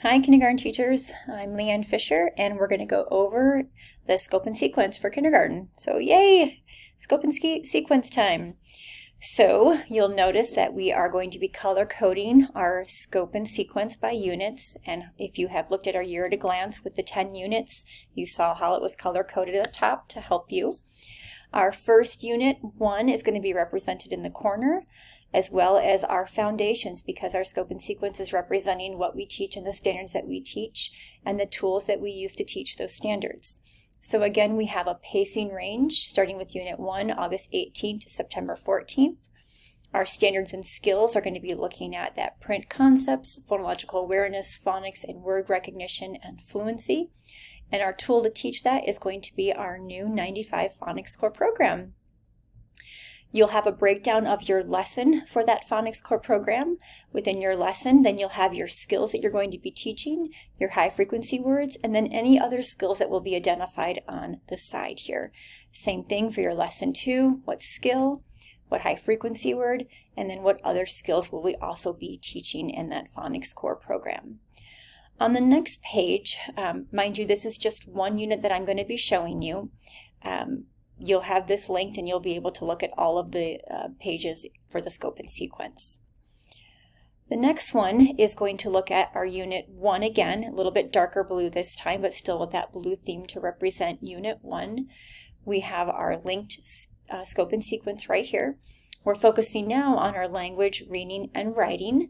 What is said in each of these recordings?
Hi kindergarten teachers, I'm Leanne Fisher and we're going to go over the scope and sequence for kindergarten. So yay, scope and sequence time. So you'll notice that we are going to be color coding our scope and sequence by units, and if you have looked at our year at a glance with the 10 units, you saw how it was color coded at the top to help you. Our first unit 1 is going to be represented in the corner, as well as our foundations, because our scope and sequence is representing what we teach and the standards that we teach and the tools that we use to teach those standards. So again, we have a pacing range starting with Unit 1, August 18th to September 14th. Our standards and skills are going to be looking at that print concepts, phonological awareness, phonics, and word recognition and fluency. And our tool to teach that is going to be our new 95 Phonics Core program. You'll have a breakdown of your lesson for that Phonics Core program. Within your lesson, then you'll have your skills that you're going to be teaching, your high frequency words, and then any other skills that will be identified on the side here. Same thing for your lesson 2, what skill, what high frequency word, and then what other skills will we also be teaching in that Phonics Core program. On the next page, mind you, this is just one unit that I'm going to be showing you. You'll have this linked and you'll be able to look at all of the pages for the scope and sequence. The next one is going to look at our Unit 1 again, a little bit darker blue this time, but still with that blue theme to represent Unit 1. We have our linked scope and sequence right here. We're focusing now on our language, reading, and writing.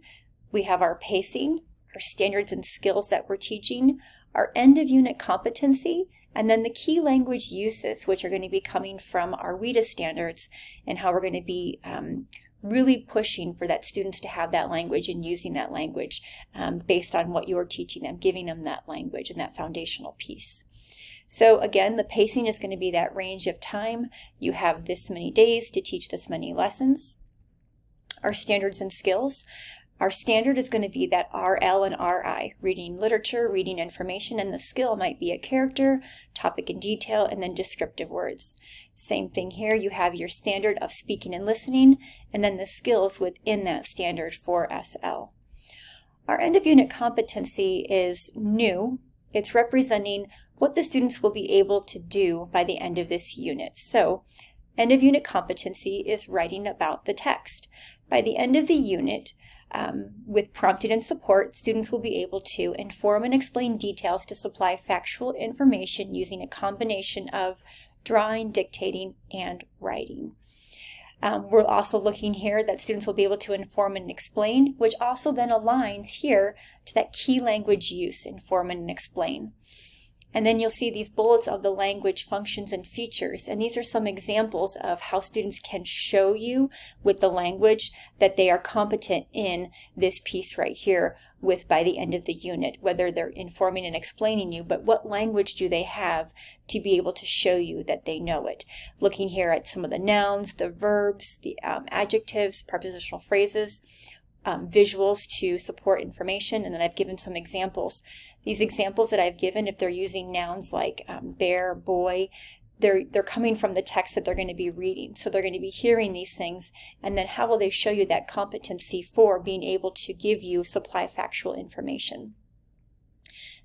We have our pacing, our standards and skills that we're teaching, our end of unit competency, and then the key language uses, which are going to be coming from our WIDA standards, and how we're going to be really pushing for that students to have that language and using that language based on what you're teaching them, giving them that language and that foundational piece. So again, the pacing is going to be that range of time. You have this many days to teach this many lessons. Our standards and skills. Our standard is going to be that RL and RI, reading literature, reading information, and the skill might be a character, topic and detail, and then descriptive words. Same thing here, you have your standard of speaking and listening, and then the skills within that standard for SL. Our end of unit competency is new. It's representing what the students will be able to do by the end of this unit. So, end of unit competency is writing about the text. By the end of the unit, with prompting and support, students will be able to inform and explain details to supply factual information using a combination of drawing, dictating, and writing. We're also looking here that students will be able to inform and explain, which also then aligns here to that key language use, inform and explain. And then you'll see these bullets of the language functions and features. And these are some examples of how students can show you with the language that they are competent in this piece right here with by the end of the unit, whether they're informing and explaining you, but what language do they have to be able to show you that they know it. Looking here at some of the nouns, the verbs, the adjectives, prepositional phrases, visuals to support information, and then I've given some examples. These examples that I've given, if they're using nouns like bear, boy, they're coming from the text that they're going to be reading. So they're going to be hearing these things, and then how will they show you that competency for being able to give you, supply factual information.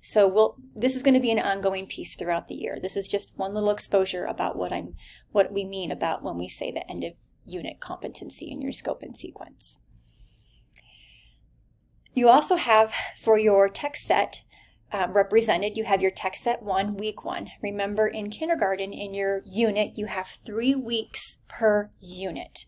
So this is going to be an ongoing piece throughout the year. This is just one little exposure about what we mean about when we say the end of unit competency in your scope and sequence. You also have for your text set represented, you have your text set 1, week 1. Remember in kindergarten, in your unit, you have 3 weeks per unit.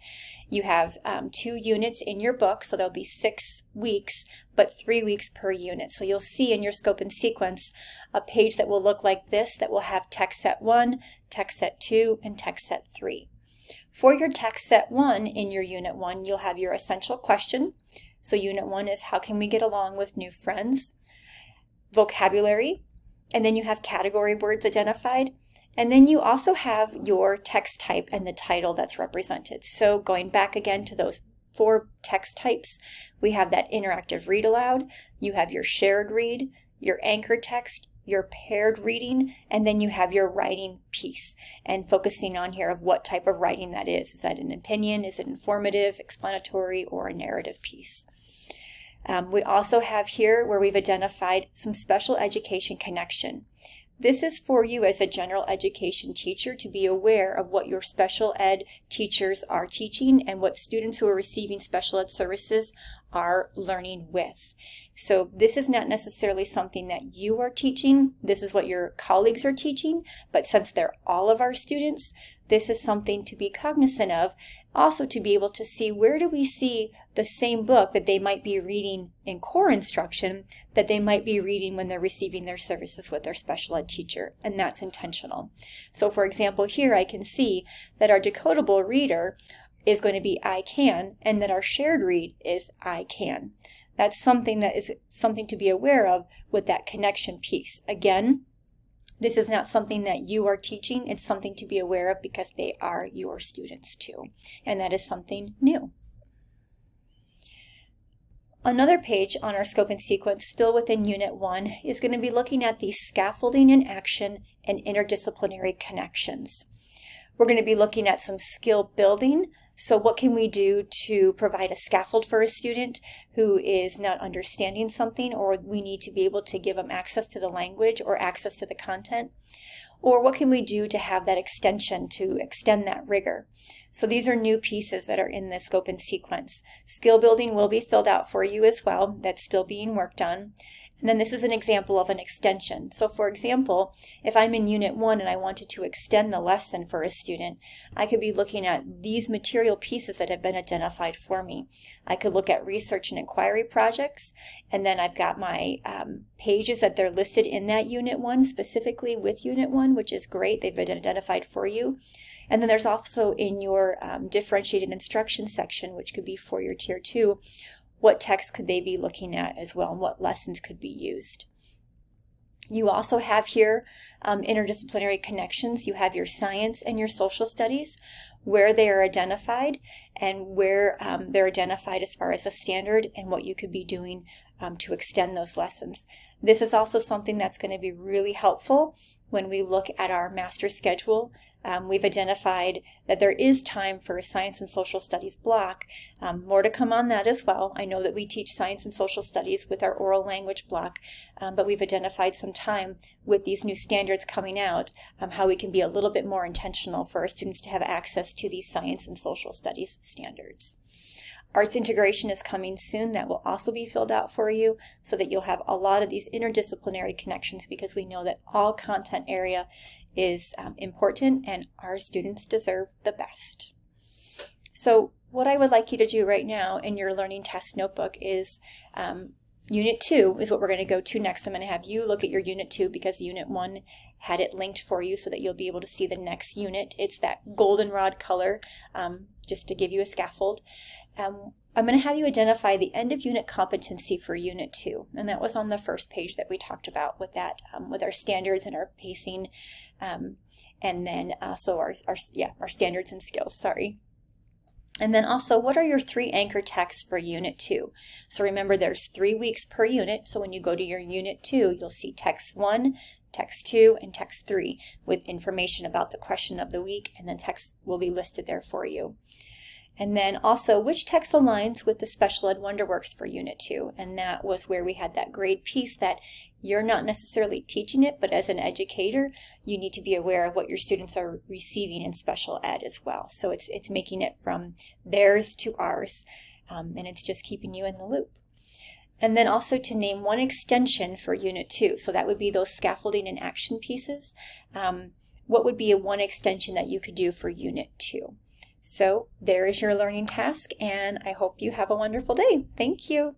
You have 2 units in your book, so there'll be 6 weeks, but 3 weeks per unit. So you'll see in your scope and sequence a page that will look like this, that will have text set 1, text set 2, and text set 3. For your text set 1 in your unit 1, you'll have your essential question. So unit 1 is how can we get along with new friends, vocabulary, and then you have category words identified, and then you also have your text type and the title that's represented. So going back again to those 4 text types, we have that interactive read aloud, you have your shared read, your anchor text, your paired reading, and then you have your writing piece, and focusing on here of what type of writing that is. Is that an opinion? Is it informative, explanatory, or a narrative piece? We also have here where we've identified some special education connection. This is for you as a general education teacher to be aware of what your special ed teachers are teaching and what students who are receiving special ed services are learning with. So this is not necessarily something that you are teaching. This is what your colleagues are teaching, but since they're all of our students, this is something to be cognizant of. Also to be able to see, where do we see the same book that they might be reading in core instruction that they might be reading when they're receiving their services with their special ed teacher, and that's intentional. So for example, here I can see that our decodable reader is going to be I can, and that our shared read is I can. That's something that is something to be aware of with that connection piece. Again, this is not something that you are teaching. It's something to be aware of because they are your students too. And that is something new. Another page on our scope and sequence, still within Unit 1, is going to be looking at the scaffolding in action and interdisciplinary connections. We're going to be looking at some skill building. So what can we do to provide a scaffold for a student who is not understanding something, or we need to be able to give them access to the language or access to the content? Or what can we do to have that extension to extend that rigor? So these are new pieces that are in the scope and sequence. Skill building will be filled out for you as well. That's still being worked on. And then this is an example of an extension. So for example, if I'm in Unit 1 and I wanted to extend the lesson for a student, I could be looking at these material pieces that have been identified for me. I could look at research and inquiry projects, and then I've got my pages that they're listed in that Unit 1, specifically with Unit 1, which is great. They've been identified for you. And then there's also in your differentiated instruction section, which could be for your Tier 2, what text could they be looking at as well, and what lessons could be used. You also have here interdisciplinary connections. You have your science and your social studies, where they are identified and where they're identified as far as a standard and what you could be doing to extend those lessons. This is also something that's going to be really helpful when we look at our master schedule. We've identified that there is time for a science and social studies block. More to come on that as well. I know that we teach science and social studies with our oral language block, but we've identified some time with these new standards coming out, how we can be a little bit more intentional for our students to have access to these science and social studies standards. Arts integration is coming soon. That will also be filled out for you so that you'll have a lot of these interdisciplinary connections, because we know that all content area is important and our students deserve the best. So what I would like you to do right now in your learning test notebook is Unit 2 is what we're going to go to next. I'm going to have you look at your Unit 2 because Unit 1 had it linked for you so that you'll be able to see the next unit. It's that goldenrod color, just to give you a scaffold. I'm going to have you identify the end of unit competency for Unit 2, and that was on the first page that we talked about with that, with our standards and our pacing, and then also our standards and skills, sorry. And then also, what are your 3 anchor texts for Unit 2? So remember, there's 3 weeks per unit, so when you go to your Unit 2, you'll see Text 1, Text 2, and Text 3 with information about the question of the week, and then text will be listed there for you. And then also, which text aligns with the Special Ed Wonderworks for Unit 2? And that was where we had that grade piece that you're not necessarily teaching it, but as an educator, you need to be aware of what your students are receiving in special ed as well. So it's making it from theirs to ours, and it's just keeping you in the loop. And then also to name one extension for Unit 2. So that would be those scaffolding and action pieces. What would be one extension that you could do for Unit 2? So there is your learning task, and I hope you have a wonderful day. Thank you.